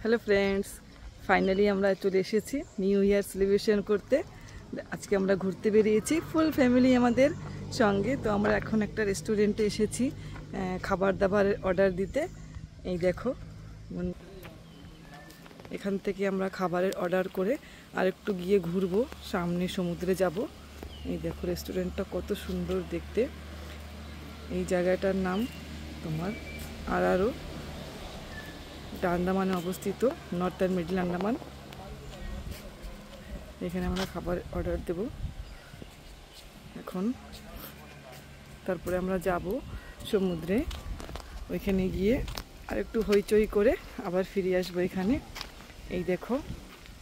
Hello friends, finally আমরা চলে এসেছি নিউ ইয়ার সেলিব্রেশন করতে। আজকে আমরা ঘুরতে বেরিয়েছি ফুল ফ্যামিলি আমাদের সঙ্গে। তো আমরা এখন একটা রেস্টুরেন্টে এসেছি খাবার দাবার অর্ডার দিতে। এই দেখো, এখান থেকে আমরা খাবারের অর্ডার করে আর একটু গিয়ে ঘুরবো, সামনে সমুদ্রে যাব। এই দেখো রেস্টুরেন্টটা কত সুন্দর দেখতে। এই জায়গাটার নাম তোমার আরারো, এটা আন্দামানে অবস্থিত, নর্থ অ্যান্ড মিডল আন্দামান। এখানে আমরা খাবার অর্ডার দেব এখন। তারপরে আমরা যাব সমুদ্রে, ওইখানে গিয়ে আর একটু হইচই করে আবার ফিরে আসবো এখানে। এই দেখো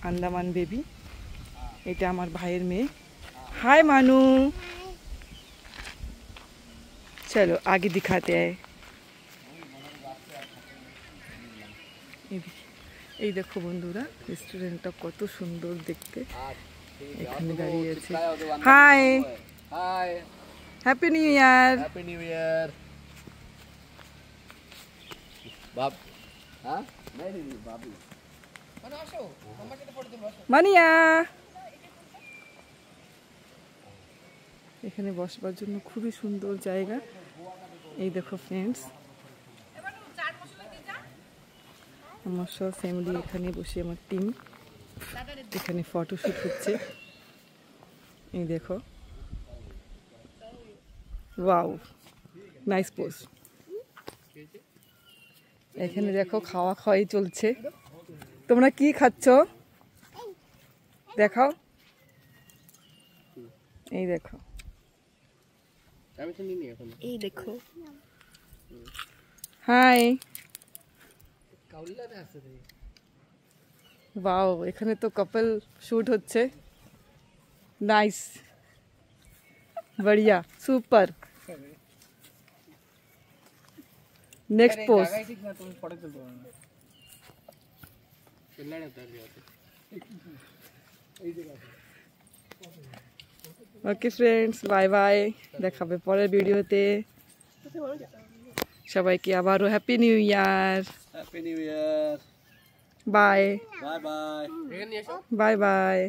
আন্দামান বেবি, এটা আমার ভাইয়ের মেয়ে। হাই মানু, চলো আগে দিখাতে আয়। এই দেখো বন্ধুরা, রেস্টুরেন্টটা কত সুন্দর দেখতে। এখানে দাঁড়িয়ে আছে। Hi, hi, happy new year. Happy new year. বাপ, হ্যাঁ नहीं बाबू মানে আসো, আমার সাথে ফটো তুলবো। মানিয়া, এখানে বসবার জন্য খুবই সুন্দর জায়গা। এই দেখো ফ্রেন্ডস, আমার সব ফ্যামিলি এখানে বসে, আমার টিম এখানে ফটোশ্যুট হচ্ছে। এই দেখো, ওয়াও, নাইস পোজ। এখানে দেখো খাওয়া খাওয়াই চলছে। তোমরা কি খাচ্ছ দেখাও। এই দেখো, আমি তো নিনি এখন। এই দেখো, হাই, কাউলিলাতে আসছে রে। ওয়াও, এখানে তো কাপল শুট হচ্ছে। নাইস, बढ़िया, সুপার। Next pose. জায়গায় ঠিক না, তুমি ফটো তুলতে পারো না। চলে না তাহলে আছে এই জায়গা। ওকে ফ্রেন্ডস, বাই বাই, দেখাবে পরের ভিডিওতে। সবাইকে আবারও happy new year. Happy new ইয়ার। Bye bye bye. এখানে এসো। Bye bye.